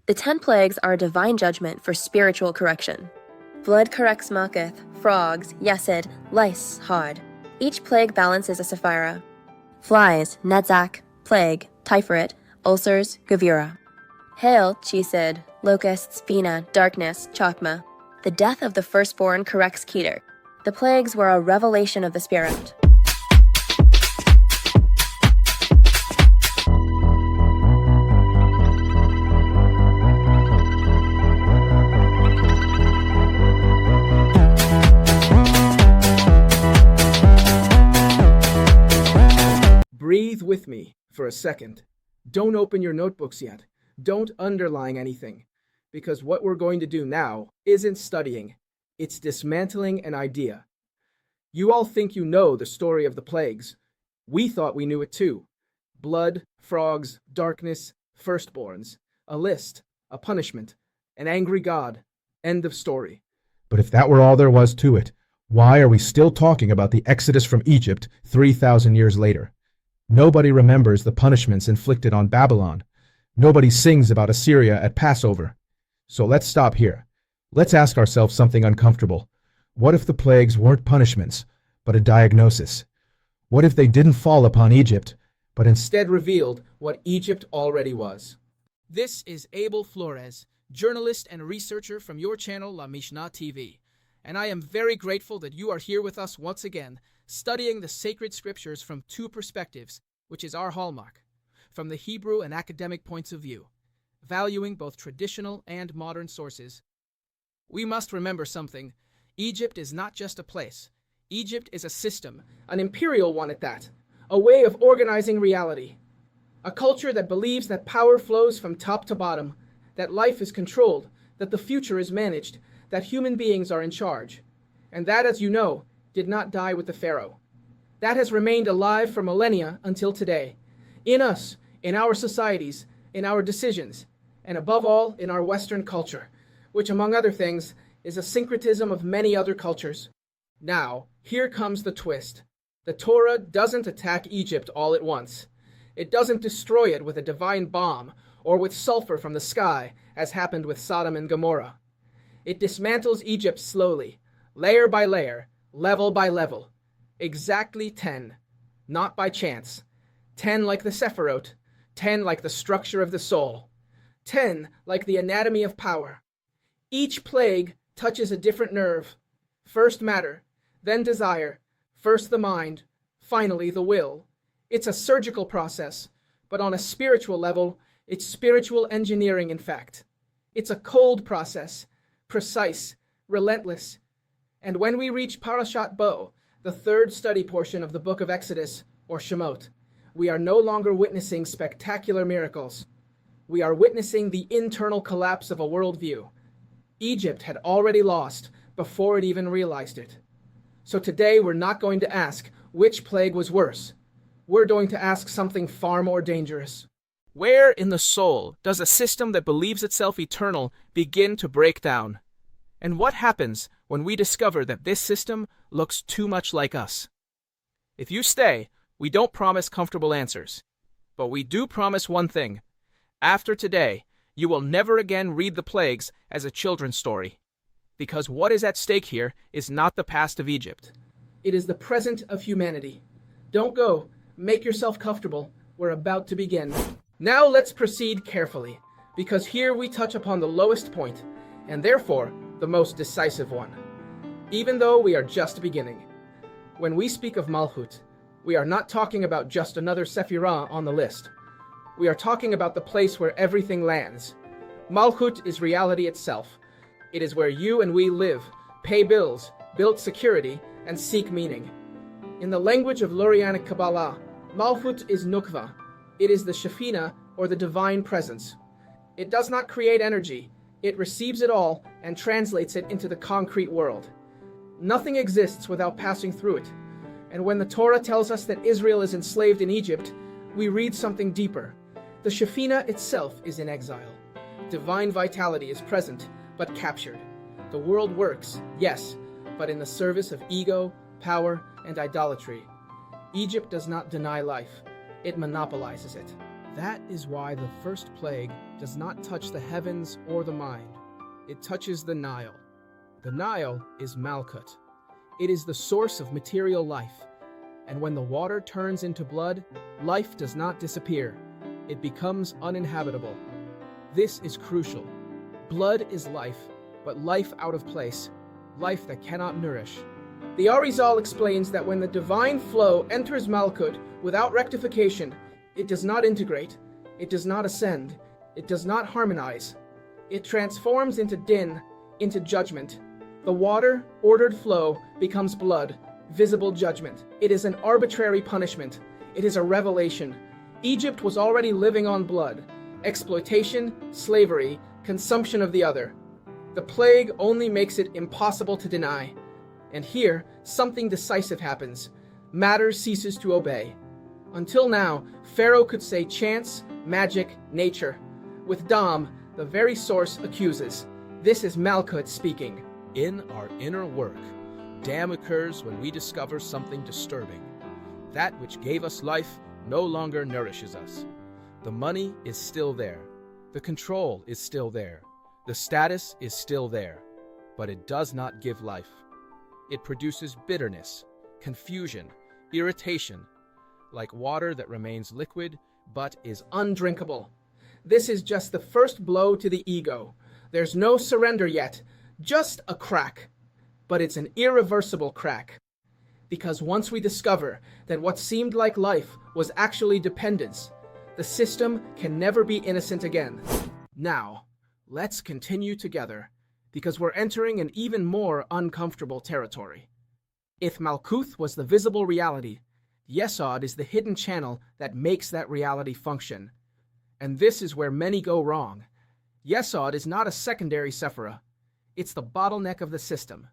The 10 plagues are a divine judgment for spiritual correction. Blood corrects maketh, frogs, yesed, lice, hard. Each plague balances a sefirah. Flies, netzach, plague, typheret, ulcers, gavura. Hail, chesed, locusts, bina, darkness, chakma. The death of the firstborn corrects keter. The plagues were a revelation of the spirit. Breathe with me for a second. Don't open your notebooks yet. Don't underline anything, because what we're going to do now isn't studying. It's dismantling an idea. You all think you know the story of the plagues. We thought we knew it too. Blood, frogs, darkness, firstborns. A list, a punishment, an angry God. End of story. But if that were all there was to it, why are we still talking about the Exodus from Egypt 3,000 years later? Nobody remembers the punishments inflicted on Babylon. Nobody sings about Assyria at Passover. So let's stop here. Let's ask ourselves something uncomfortable. What if the plagues weren't punishments, but a diagnosis? What if they didn't fall upon Egypt, but instead revealed what Egypt already was? This is Abel Flores, journalist and researcher from your channel La Mishnah TV, and I am very grateful that you are here with us once again, studying the sacred scriptures from two perspectives, which is our hallmark, from the Hebrew and academic points of view, valuing both traditional and modern sources. We must remember something. Egypt is not just a place. Egypt is a system, an imperial one at that, a way of organizing reality, a culture that believes that power flows from top to bottom, that life is controlled, that the future is managed, that human beings are in charge, and that, as you know, did not die with the Pharaoh. That has remained alive for millennia until today. In us, in our societies, in our decisions, and above all, in our Western culture, which, among other things, is a syncretism of many other cultures. Now, here comes the twist. The Torah doesn't attack Egypt all at once. It doesn't destroy it with a divine bomb or with sulfur from the sky, as happened with Sodom and Gomorrah. It dismantles Egypt slowly, layer by layer, level by level. Exactly 10. Not by chance. 10 like the Sefirot. 10 like the structure of the soul. 10 like the anatomy of power. Each plague touches a different nerve. First matter, then desire, first the mind, finally the will. It's a surgical process, but on a spiritual level, it's spiritual engineering in fact. It's a cold process, precise, relentless. And when we reach Parashat Bo, the third study portion of the book of Exodus, or Shemot, we are no longer witnessing spectacular miracles. We are witnessing the internal collapse of a worldview. Egypt had already lost before it even realized it. So today we're not going to ask which plague was worse. We're going to ask something far more dangerous. Where in the soul does a system that believes itself eternal begin to break down? And what happens when we discover that this system looks too much like us? If you stay, we don't promise comfortable answers. But we do promise one thing. After today, you will never again read the plagues as a children's story. Because what is at stake here is not the past of Egypt. It is the present of humanity. Don't go. Make yourself comfortable. We're about to begin. Now let's proceed carefully, because here we touch upon the lowest point, and therefore the most decisive one. Even though we are just beginning. When we speak of Malchut, we are not talking about just another sefirah on the list. We are talking about the place where everything lands. Malchut is reality itself. It is where you and we live, pay bills, build security, and seek meaning. In the language of Lurianic Kabbalah, Malchut is nukva. It is the Shekhinah, or the divine presence. It does not create energy. It receives it all and translates it into the concrete world. Nothing exists without passing through it. And when the Torah tells us that Israel is enslaved in Egypt, we read something deeper. The Shekhinah itself is in exile. Divine vitality is present, but captured. The world works, yes, but in the service of ego, power, and idolatry. Egypt does not deny life. It monopolizes it. That is why the first plague does not touch the heavens or the mind. It touches the Nile. The Nile is Malkut. It is the source of material life. And when the water turns into blood, life does not disappear. It becomes uninhabitable. This is crucial. Blood is life, but life out of place, life that cannot nourish. The Arizal explains that when the divine flow enters Malkut without rectification, it does not integrate, it does not ascend, it does not harmonize. It transforms into din, into judgment. The water, ordered flow, becomes blood, visible judgment. It is an arbitrary punishment. It is a revelation. Egypt was already living on blood, exploitation, slavery, consumption of the other. The plague only makes it impossible to deny. And here, something decisive happens. Matter ceases to obey. Until now, Pharaoh could say chance, magic, nature. With Dam, the very source accuses. This is Malkut speaking. In our inner work, Dam occurs when we discover something disturbing. That which gave us life no longer nourishes us. The money is still there. The control is still there. The status is still there. But it does not give life. It produces bitterness, confusion, irritation, like water that remains liquid but is undrinkable. This is just the first blow to the ego. There's no surrender yet, just a crack. But it's an irreversible crack. Because once we discover that what seemed like life was actually dependence, the system can never be innocent again. Now, let's continue together, because we're entering an even more uncomfortable territory. If Malkuth was the visible reality, Yesod is the hidden channel that makes that reality function. And this is where many go wrong. Yesod is not a secondary sefirah. It's the bottleneck of the system.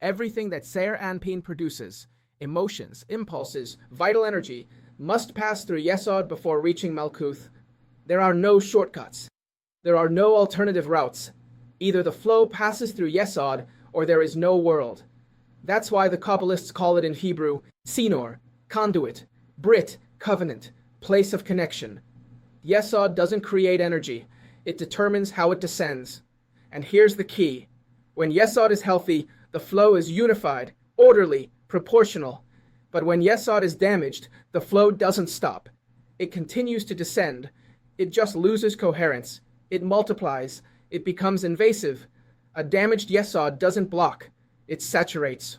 Everything that Seir Anpin produces, emotions, impulses, vital energy, must pass through Yesod before reaching Malkuth. There are no shortcuts. There are no alternative routes. Either the flow passes through Yesod, or there is no world. That's why the Kabbalists call it in Hebrew, Sinor, conduit, Brit, covenant, place of connection. Yesod doesn't create energy. It determines how it descends. And here's the key. When Yesod is healthy, the flow is unified, orderly, proportional. But when Yesod is damaged, the flow doesn't stop. It continues to descend. It just loses coherence. It multiplies. It becomes invasive. A damaged Yesod doesn't block. It saturates.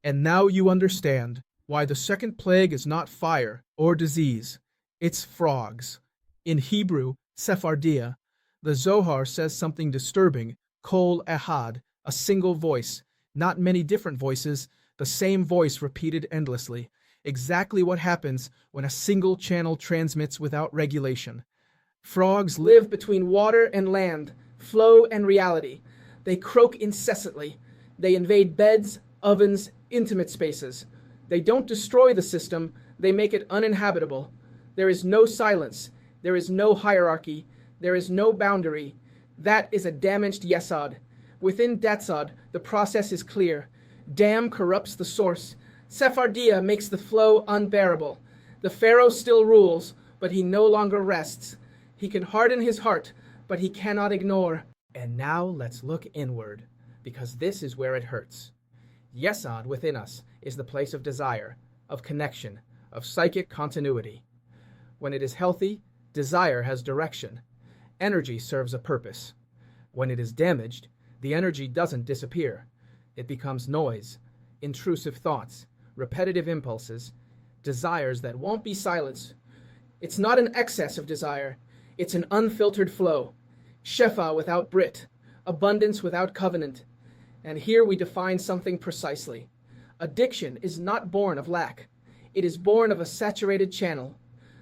And now you understand why the second plague is not fire or disease. It's frogs. In Hebrew, Sephardia, the Zohar says something disturbing, kol ehad, a single voice, not many different voices, the same voice repeated endlessly. Exactly what happens when a single channel transmits without regulation. Frogs Live between water and land, flow and reality. They croak incessantly. They invade beds, ovens, intimate spaces. They don't destroy the system, they make it uninhabitable. There is no silence. There is no hierarchy. There is no boundary. That is a damaged Yesod. Within Datsod, the process is clear. Dam corrupts the source. Sephardia makes the flow unbearable. The Pharaoh still rules, but he no longer rests. He can harden his heart, but he cannot ignore. And now let's look inward, because this is where it hurts. Yesod within us is the place of desire, of connection, of psychic continuity. When it is healthy, desire has direction. Energy serves a purpose. When it is damaged, the energy doesn't disappear. It becomes noise, intrusive thoughts, repetitive impulses, desires that won't be silenced. It's not an excess of desire. It's an unfiltered flow. Shefa without Brit, abundance without covenant. And here we define something precisely. Addiction is not born of lack. It is born of a saturated channel.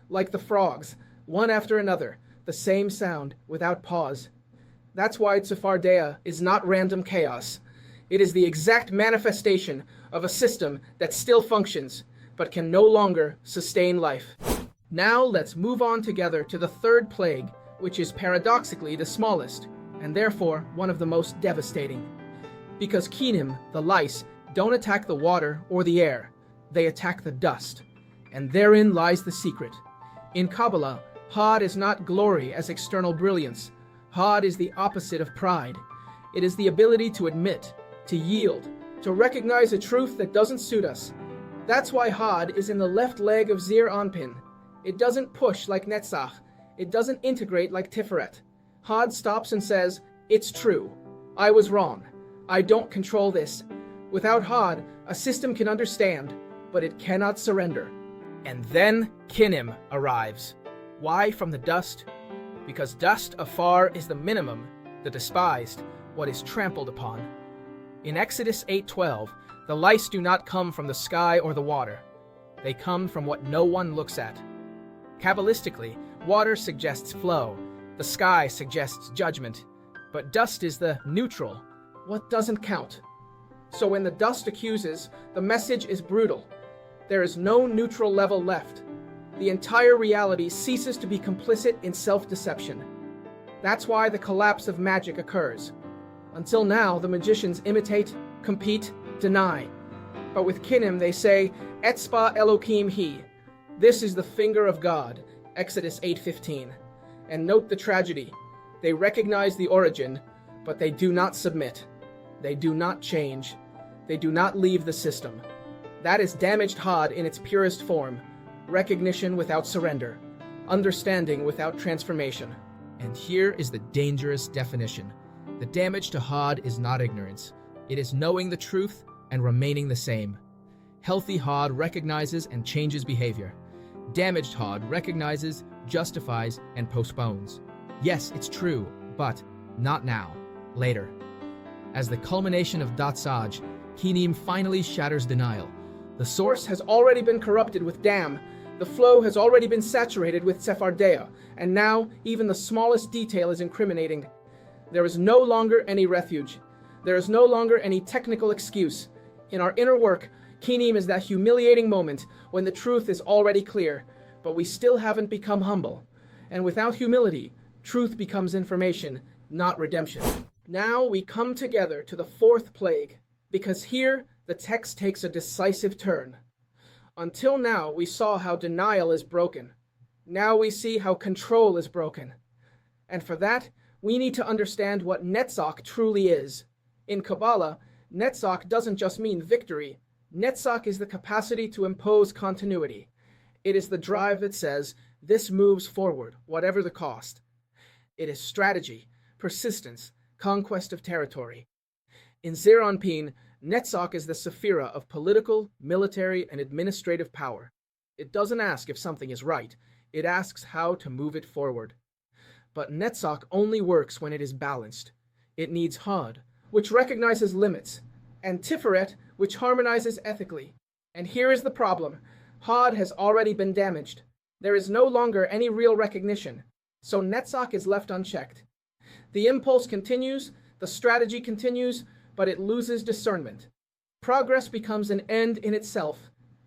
Like the frogs, one after another, the same sound, without pause. That's why Tzfardea is not random chaos. It is the exact manifestation of a system that still functions, but can no longer sustain life. Now let's move on together to the third plague, which is paradoxically the smallest, and therefore one of the most devastating. Because Kinim, the lice, don't attack the water or the air, they attack the dust. And therein lies the secret. In Kabbalah, Had is not glory as external brilliance. Had is the opposite of pride. It is the ability to admit, to yield, to recognize a truth that doesn't suit us. That's why Had is in the left leg of Zir Anpin. It doesn't push like Netzach. It doesn't integrate like Tiferet. Had stops and says, it's true. I was wrong. I don't control this. Without Had, a system can understand, but it cannot surrender. And then Kinim arrives. Why from the dust? Because dust afar is the minimum, the despised, what is trampled upon. In Exodus 8:12, the lice do not come from the sky or the water. They come from what no one looks at. Kabbalistically, water suggests flow, the sky suggests judgment, but dust is the neutral, what doesn't count. So when the dust accuses, the message is brutal. There is no neutral level left. The entire reality ceases to be complicit in self-deception. That's why the collapse of magic occurs. Until now, the magicians imitate, compete, deny. But with Kinim, they say, Etzba Elohim He. This is the finger of God, Exodus 8:15. And note the tragedy. They recognize the origin, but they do not submit. They do not change. They do not leave the system. That is damaged Had in its purest form. Recognition without surrender. Understanding without transformation. And here is the dangerous definition. The damage to Had is not ignorance. It is knowing the truth and remaining the same. Healthy Had recognizes and changes behavior. Damaged Had recognizes, justifies, and postpones. Yes, it's true, but not now. Later. As the culmination of Datsaj, Kinim finally shatters denial. The source has already been corrupted with dam. The flow has already been saturated with Sephardea, and now even the smallest detail is incriminating. There is no longer any refuge. There is no longer any technical excuse. In our inner work, Kinim is that humiliating moment when the truth is already clear, but we still haven't become humble. And without humility, truth becomes information, not redemption. Now we come together to the fourth plague, because here the text takes a decisive turn. Until now, we saw how denial is broken. Now we see how control is broken. And for that, we need to understand what Netzach truly is. In Kabbalah, Netzach doesn't just mean victory. Netzach is the capacity to impose continuity. It is the drive that says, this moves forward, whatever the cost. It is strategy, persistence, conquest of territory. In Zir Anpin, Netzach is the sefirah of political, military, and administrative power. It doesn't ask if something is right. It asks how to move it forward. But Netzach only works when it is balanced. It needs Had, which recognizes limits, and Tiferet, which harmonizes ethically. And here is the problem. Had has already been damaged. There is no longer any real recognition, so Netzach is left unchecked. The impulse continues, the strategy continues, but it loses discernment. Progress becomes an end in itself.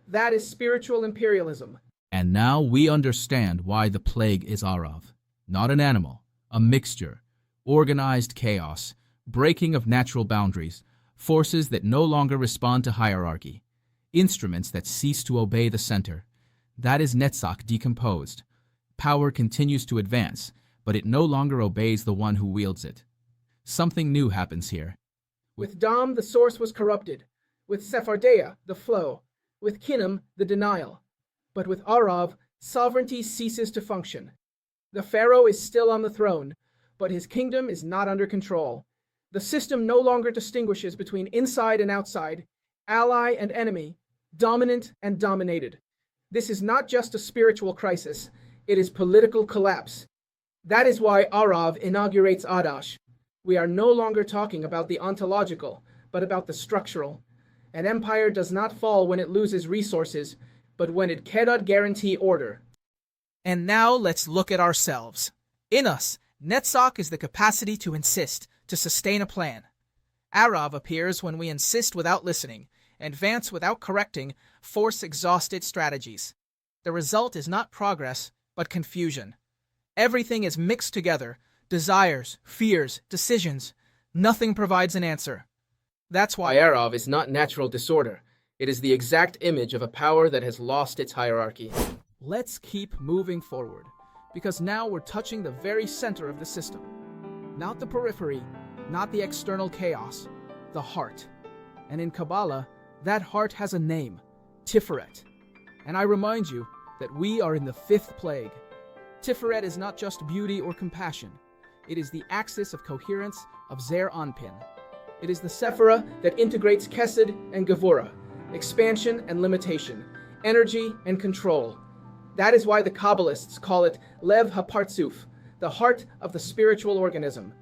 That is spiritual imperialism. And now we understand why the plague is Arav. Not an animal, a mixture, organized chaos, breaking of natural boundaries, forces that no longer respond to hierarchy, instruments that cease to obey the center. That is Netzach decomposed. Power continues to advance, but it no longer obeys the one who wields it. Something new happens here. With Dam, the source was corrupted. With Sephardea, the flow. With Kinim, the denial. But with Arav, sovereignty ceases to function. The pharaoh is still on the throne, but his kingdom is not under control. The system no longer distinguishes between inside and outside, ally and enemy, dominant and dominated. This is not just a spiritual crisis, it is political collapse. That is why Arav inaugurates Adash. We are no longer talking about the ontological, but about the structural. An empire does not fall when it loses resources, but when it cannot guarantee order. And now let's look at ourselves. In us, Netzach is the capacity to insist, to sustain a plan. Arav appears when we insist without listening, advance without correcting, force exhausted strategies. The result is not progress, but confusion. Everything is mixed together, desires, fears, decisions. Nothing provides an answer. That's why Arav is not natural disorder. It is the exact image of a power that has lost its hierarchy. Let's keep moving forward. because now we're touching the very center of the system. Not the periphery, not the external chaos, the heart. And in Kabbalah, that heart has a name, Tiferet. And I remind you that we are in the fifth plague. Tiferet is not just beauty or compassion. It is the axis of coherence of Zer Anpin. It is the sefirah that integrates Kesed and Gevurah, expansion and limitation, energy and control. That is why the Kabbalists call it Lev HaPartzuf, the heart of the spiritual organism.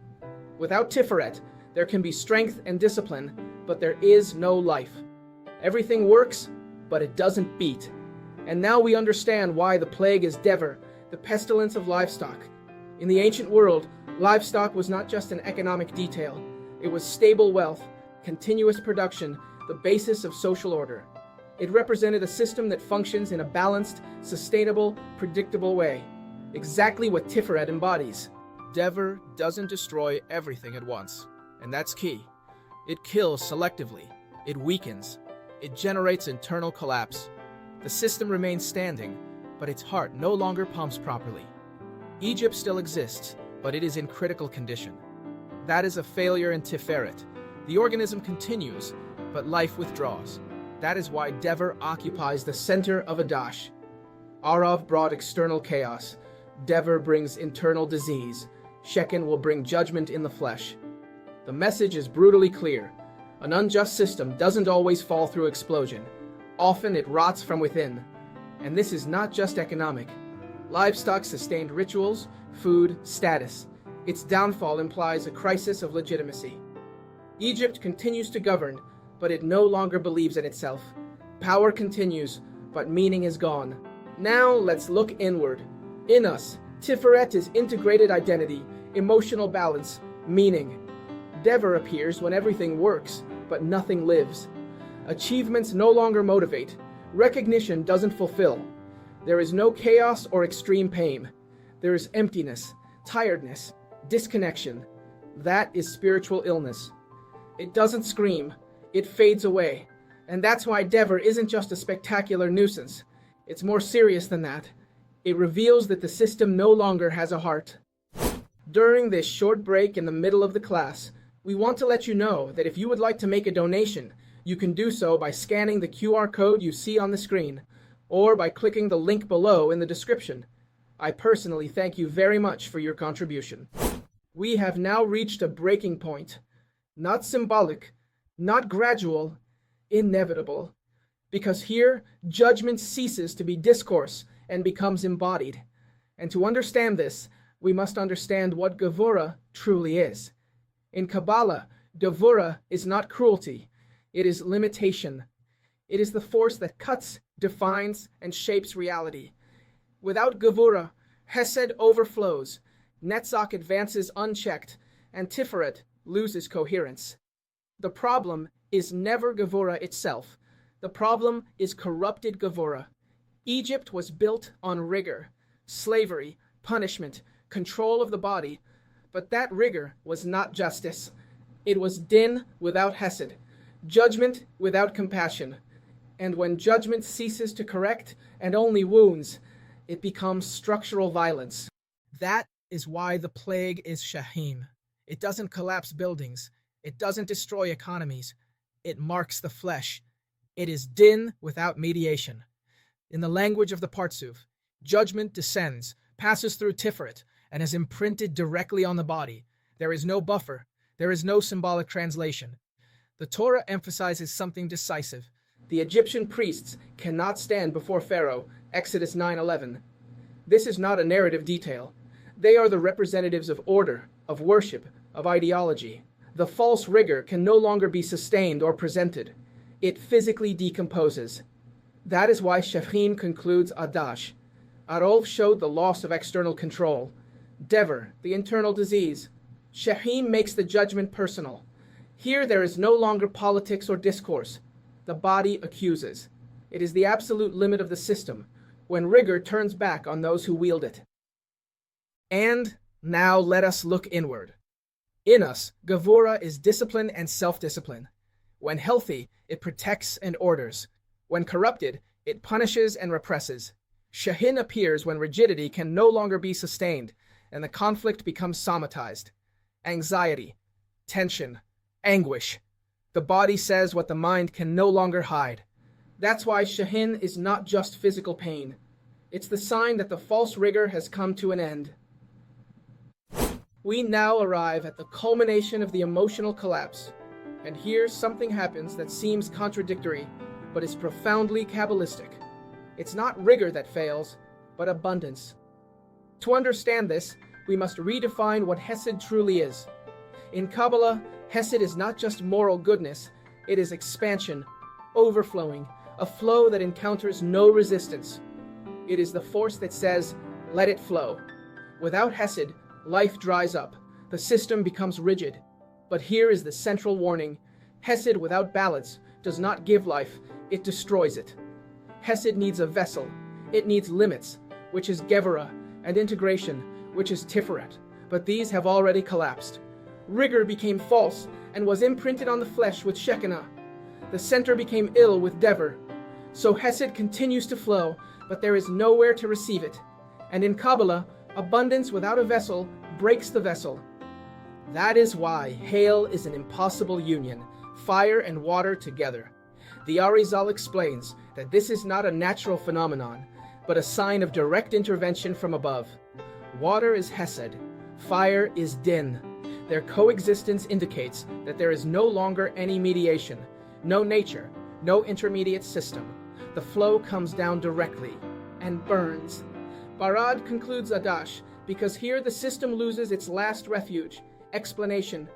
Without Tiferet, there can be strength and discipline, but there is no life. Everything works, but it doesn't beat. And now we understand why the plague is Dever, the pestilence of livestock. In the ancient world, livestock was not just an economic detail. It was stable wealth, continuous production, the basis of social order. It represented a system that functions in a balanced, sustainable, predictable way. Exactly what Tiferet embodies. Dever doesn't destroy everything at once, and that's key. It kills selectively. It weakens. It generates internal collapse. The system remains standing, but its heart no longer pumps properly. Egypt still exists, but it is in critical condition. That is a failure in Tiferet. The organism continues, but life withdraws. That is why Dever occupies the center of Adash. Arav brought external chaos. Dever brings internal disease. Sheken will bring judgment in the flesh. The message is brutally clear. An unjust system doesn't always fall through explosion. Often it rots from within. And this is not just economic. Livestock sustained rituals, food, status. Its downfall implies a crisis of legitimacy. Egypt continues to govern, but it no longer believes in itself. Power continues, but meaning is gone. Now let's look inward. In us, Tiferet is integrated identity, emotional balance, meaning. Dever appears when everything works, but nothing lives. Achievements no longer motivate. Recognition doesn't fulfill. There is no chaos or extreme pain. There is emptiness, tiredness, disconnection. That is spiritual illness. It doesn't scream. It fades away. And that's why Dever isn't just a spectacular nuisance. It's more serious than that. It reveals that the system no longer has a heart. During this short break in the middle of the class, we want to let you know that if you would like to make a donation, you can do so by scanning the QR code you see on the screen, or by clicking the link below in the description. I personally thank you very much for your contribution. We have now reached a breaking point. Not symbolic, not gradual, inevitable. Because here, judgment ceases to be discourse and becomes embodied. And to understand this, we must understand what Gevurah truly is. In Kabbalah, Gevurah is not cruelty. It is limitation. It is the force that cuts, defines, and shapes reality. Without Gevurah, Hesed overflows, Netzach advances unchecked, and Tiferet loses coherence. The problem is never Gevurah itself. The problem is corrupted Gevurah. Egypt was built on rigor, slavery, punishment, control of the body, but that rigor was not justice. It was din without hesed, judgment without compassion. And when judgment ceases to correct and only wounds, it becomes structural violence. That is why the plague is Shahim. It doesn't collapse buildings. It doesn't destroy economies. It marks the flesh. It is din without mediation. In the language of the Partzuf, judgment descends, passes through Tiferet, and is imprinted directly on the body. There is no buffer. There is no symbolic translation. The Torah emphasizes something decisive. The Egyptian priests cannot stand before Pharaoh, Exodus 9:11. This is not a narrative detail. They are the representatives of order, of worship, of ideology. The false rigor can no longer be sustained or presented. It physically decomposes. That is why Shechin concludes Adash. Arov showed the loss of external control. Dever, the internal disease. Shechin makes the judgment personal. Here there is no longer politics or discourse. The body accuses. It is the absolute limit of the system, when rigor turns back on those who wield it. And now let us look inward. In us, Gevurah is discipline and self-discipline. When healthy, it protects and orders. When corrupted, it punishes and represses. Shahin appears when rigidity can no longer be sustained, and the conflict becomes somatized. Anxiety, tension, anguish. The body says what the mind can no longer hide. That's why Shahin is not just physical pain. It's the sign that the false rigor has come to an end. We now arrive at the culmination of the emotional collapse, and here something happens that seems contradictory, but is profoundly Kabbalistic. It's not rigor that fails, but abundance. To understand this, we must redefine what Hesed truly is. In Kabbalah, Hesed is not just moral goodness, it is expansion, overflowing, a flow that encounters no resistance. It is the force that says, let it flow. Without Hesed, life dries up, the system becomes rigid. But here is the central warning. Hesed without balance does not give life, it destroys it. Hesed needs a vessel, it needs limits, which is Gevurah, and integration, which is Tiferet, but these have already collapsed. Rigor became false and was imprinted on the flesh with Shekinah. The center became ill with Dever. So Hesed continues to flow, but there is nowhere to receive it. And in Kabbalah, abundance without a vessel breaks the vessel. That is why hail is an impossible union, fire and water together. The Arizal explains that this is not a natural phenomenon, but a sign of direct intervention from above. Water is Hesed, fire is Din. Their coexistence indicates that there is no longer any mediation, no nature, no intermediate system. The flow comes down directly and burns. Barad concludes Adash because here the system loses its last refuge, explanation.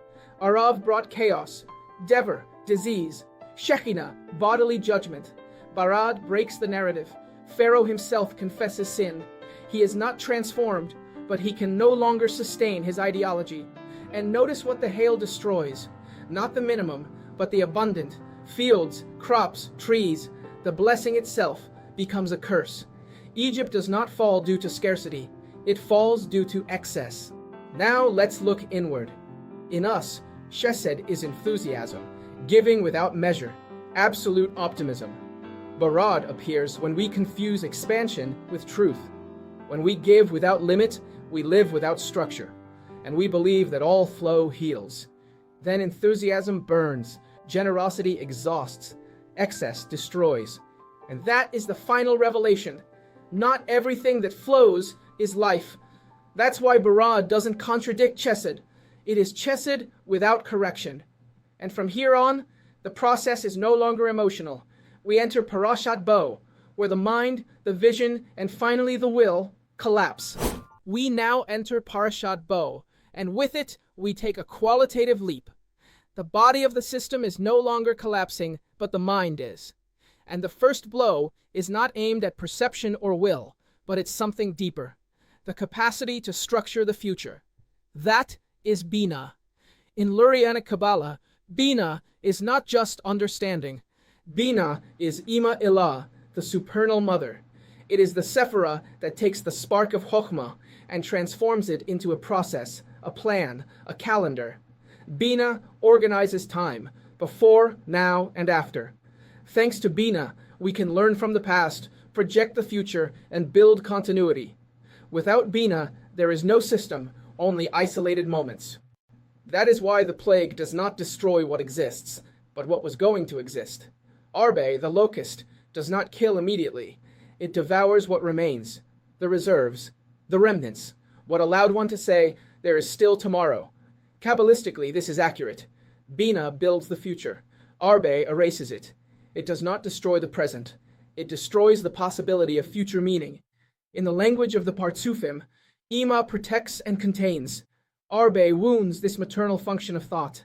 Arav brought chaos, Dever, disease, Shekinah, bodily judgment. Barad breaks the narrative. Pharaoh himself confesses sin. He is not transformed, but he can no longer sustain his ideology. And notice what the hail destroys. Not the minimum, but the abundant. Fields, crops, trees. The blessing itself becomes a curse. Egypt does not fall due to scarcity. It falls due to excess. Now let's look inward. In us, Chesed is enthusiasm, giving without measure, absolute optimism. Barad appears when we confuse expansion with truth. When we give without limit, we live without structure, and we believe that all flow heals. Then enthusiasm burns, generosity exhausts, excess destroys. And that is the final revelation. Not everything that flows is life. That's why Barad doesn't contradict Chesed. It is Chesed without correction. And from here on, the process is no longer emotional. We enter Parashat Bo, where the mind, the vision, and finally the will collapse. We now enter Parashat Bo, and with it, we take a qualitative leap. The body of the system is no longer collapsing, but the mind is. And the first blow is not aimed at perception or will, but it's something deeper. The capacity to structure the future. That is Bina. In Lurianic Kabbalah, Bina is not just understanding. Bina is Ima Ilah, the supernal mother. It is the sefirah that takes the spark of Chokhmah and transforms it into a process, a plan, a calendar. Bina organizes time, before, now, and after. Thanks to Bina, we can learn from the past, project the future, and build continuity. Without Bina, there is no system, only isolated moments. That is why the plague does not destroy what exists, but what was going to exist. Arbe, the locust, does not kill immediately. It devours what remains, the reserves, the remnants, what allowed one to say, there is still tomorrow. Kabbalistically, this is accurate. Bina builds the future. Arbe erases it. It does not destroy the present. It destroys the possibility of future meaning. In the language of the Partzufim, Ima protects and contains. Arbe wounds this maternal function of thought.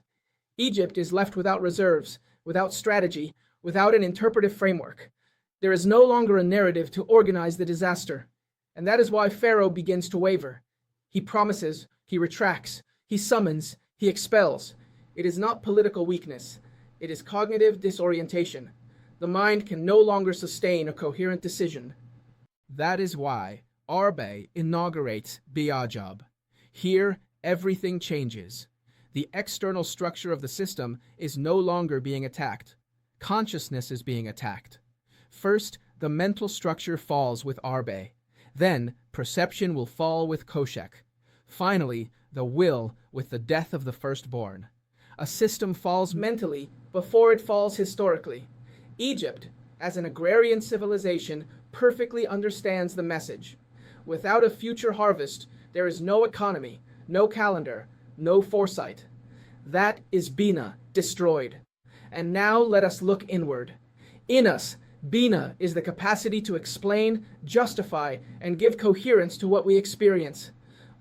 Egypt is left without reserves, without strategy, without an interpretive framework. There is no longer a narrative to organize the disaster. And that is why Pharaoh begins to waver. He promises, he retracts, he summons, he expels. It is not political weakness. It is cognitive disorientation. The mind can no longer sustain a coherent decision. That is why Arbe inaugurates Biajab. Here, everything changes. The external structure of the system is no longer being attacked. Consciousness is being attacked. First, the mental structure falls with arbe. Then, perception will fall with koshek. Finally, the will with the death of the firstborn. A system falls mentally before it falls historically. Egypt, as an agrarian civilization, perfectly understands the message. Without a future harvest, there is no economy, no calendar, no foresight. That is Bina, destroyed. And now let us look inward. In us, Bina is the capacity to explain, justify, and give coherence to what we experience.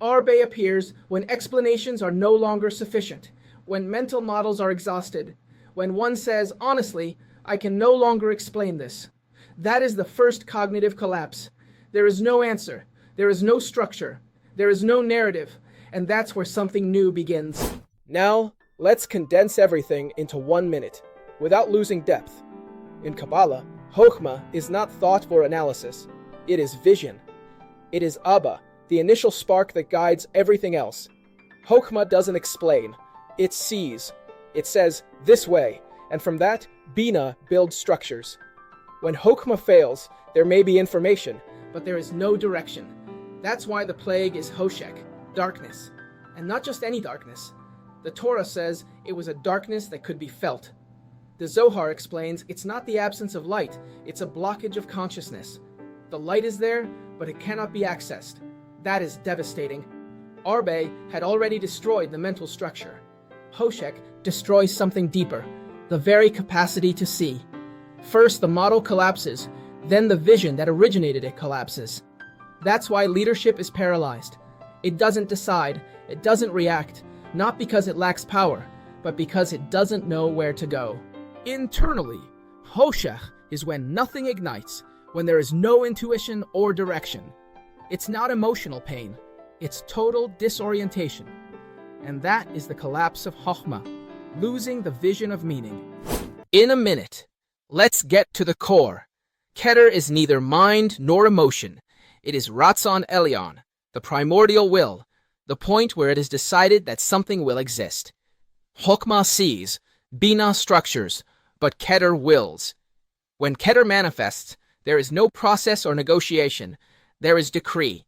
Arbe appears when explanations are no longer sufficient, when mental models are exhausted, when one says, honestly, I can no longer explain this. That is the first cognitive collapse. There is no answer, there is no structure, there is no narrative, and that's where something new begins. Now, let's condense everything into 1 minute, without losing depth. In Kabbalah, Chokhmah is not thought for analysis. It is vision. It is Abba, the initial spark that guides everything else. Chokhmah doesn't explain. It sees. It says, this way, and from that, Bina builds structures. When Chokhmah fails, there may be information, but there is no direction. That's why the plague is Hoshek, darkness. And not just any darkness. The Torah says it was a darkness that could be felt. The Zohar explains it's not the absence of light, it's a blockage of consciousness. The light is there, but it cannot be accessed. That is devastating. Arbe had already destroyed the mental structure. Hoshek destroys something deeper, the very capacity to see. First, the model collapses, then the vision that originated it collapses. That's why leadership is paralyzed. It doesn't decide, it doesn't react, not because it lacks power, but because it doesn't know where to go. Internally, Hoshech is when nothing ignites, when there is no intuition or direction. It's not emotional pain, it's total disorientation. And that is the collapse of Chokhmah, losing the vision of meaning. In a minute, let's get to the core. Keter is neither mind nor emotion. It is Ratzon Elyon, the primordial will, the point where it is decided that something will exist. Chokhmah sees, Bina structures, but Keter wills. When Keter manifests, there is no process or negotiation. There is decree.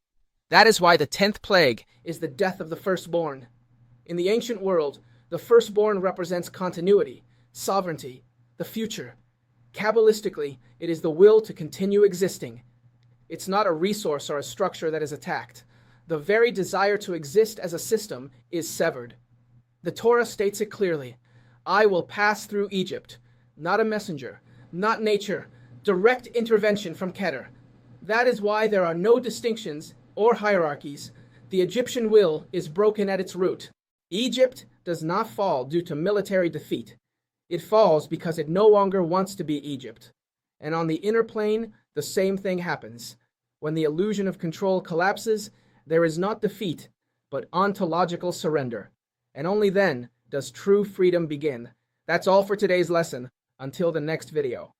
That is why the 10th plague is the death of the firstborn. In the ancient world, the firstborn represents continuity, sovereignty, the future. Kabbalistically, it is the will to continue existing. It's not a resource or a structure that is attacked. The very desire to exist as a system is severed. The Torah states it clearly. I will pass through Egypt, not a messenger, not nature, direct intervention from Keter. That is why there are no distinctions or hierarchies. The Egyptian will is broken at its root. Egypt does not fall due to military defeat. It falls because it no longer wants to be Egypt. And on the inner plane, the same thing happens. When the illusion of control collapses, there is not defeat, but ontological surrender. And only then does true freedom begin. That's all for today's lesson. Until the next video.